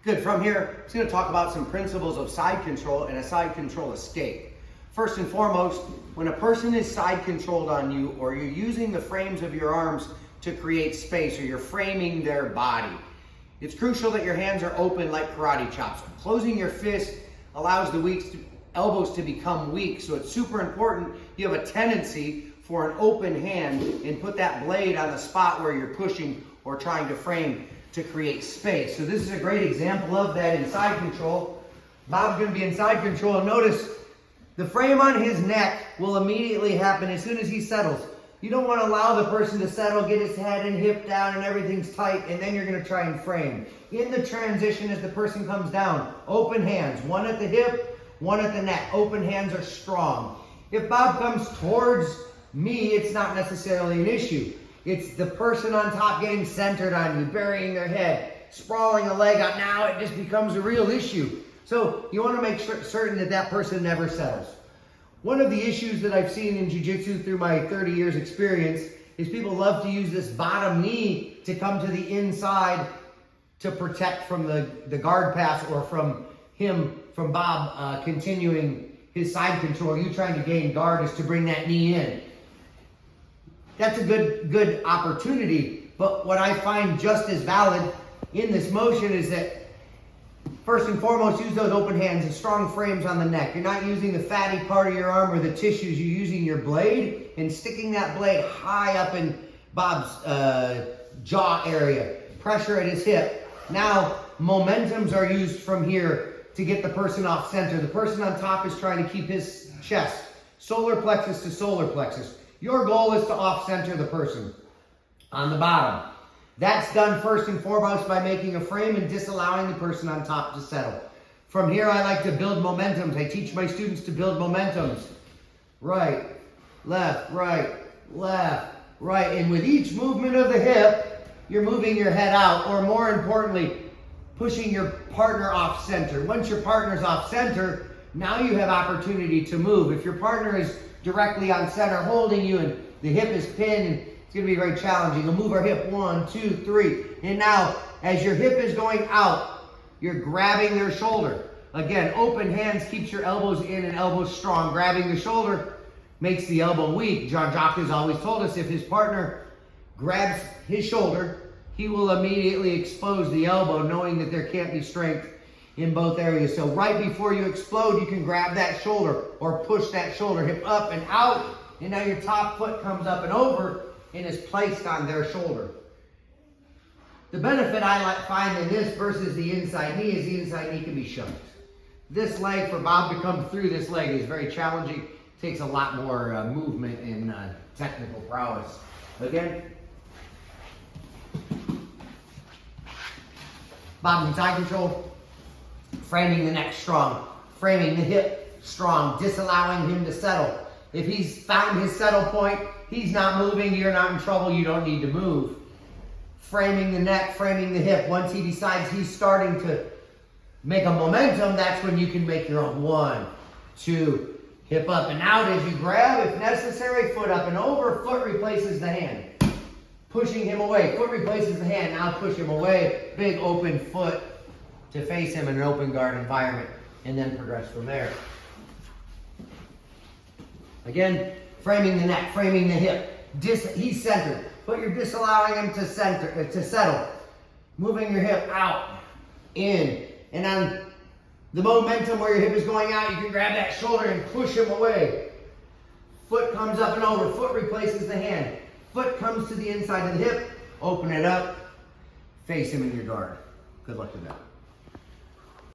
Good, from here, I'm going to talk about some principles of side control and a side control escape. First and foremost, when a person is side controlled on you, or you're using the frames of your arms to create space, or you're framing their body, it's crucial that your hands are open like karate chops. Closing your fist allows the elbows to become weak, so it's super important you have a tendency for an open hand and put that blade on the spot where you're pushing or trying to frame to create space. So this is a great example of that in side control. Bob's going to be in side control, and notice the frame on his neck will immediately happen as soon as he settles. You don't want to allow the person to settle, get his head and hip down and everything's tight, and then you're going to try and frame. In the transition as the person comes down, open hands, one at the hip, one at the neck. Open hands are strong. If Bob comes towards me, it's not necessarily an issue. It's the person on top getting centered on you, burying their head, sprawling a leg out. Now it just becomes a real issue. So you want to make certain that that person never settles. One of the issues that I've seen in jiu-jitsu through my 30 years experience is people love to use this bottom knee to come to the inside to protect from the guard pass, or from Bob continuing his side control. You trying to gain guard is to bring that knee in. That's a good opportunity, but what I find just as valid in this motion is that first and foremost, use those open hands and strong frames on the neck. You're not using the fatty part of your arm or the tissues. You're using your blade and sticking that blade high up in Bob's jaw area. Pressure at his hip. Now, momentums are used from here to get the person off center. The person on top is trying to keep his chest solar plexus to solar plexus. Your goal is to off-center the person on the bottom. That's done first and foremost by making a frame and disallowing the person on top to settle. From here, I like to build momentums. I teach my students to build momentums. Right, left, right, left, right. And with each movement of the hip, you're moving your head out, or more importantly, pushing your partner off center. Once your partner's off center, now you have opportunity to move. If your partner is directly on center holding you and the hip is pinned, and it's going to be very challenging. You'll move our hip 1, 2, 3. And now, as your hip is going out, you're grabbing their shoulder. Again, open hands keeps your elbows in and elbows strong. Grabbing the shoulder makes the elbow weak. John Jock has always told us if his partner grabs his shoulder, he will immediately expose the elbow, knowing that there can't be strength in both areas. So right before you explode, you can grab that shoulder or push that shoulder, hip up and out, and now your top foot comes up and over and is placed on their shoulder. The benefit I find in this versus the inside knee is the inside knee can be shoved. This leg, for Bob to come through this leg, is very challenging. It takes a lot more movement and technical prowess. Again, Bob in side control. Framing the neck strong, framing the hip strong, disallowing him to settle. If he's found his settle point, he's not moving, you're not in trouble, you don't need to move. Framing the neck, framing the hip. Once he decides he's starting to make a momentum, that's when you can make your own 1, 2, hip up and out as you grab. If necessary, foot up and over, foot replaces the hand. Pushing him away, foot replaces the hand, now push him away. Big open foot to face him in an open guard environment, and then progress from there. Again, framing the neck, framing the hip. He's centered, but you're disallowing him to settle. Moving your hip out, in, and on the momentum where your hip is going out, you can grab that shoulder and push him away. Foot comes up and over, foot replaces the hand. Foot comes to the inside of the hip, open it up, face him in your guard. Good luck with that.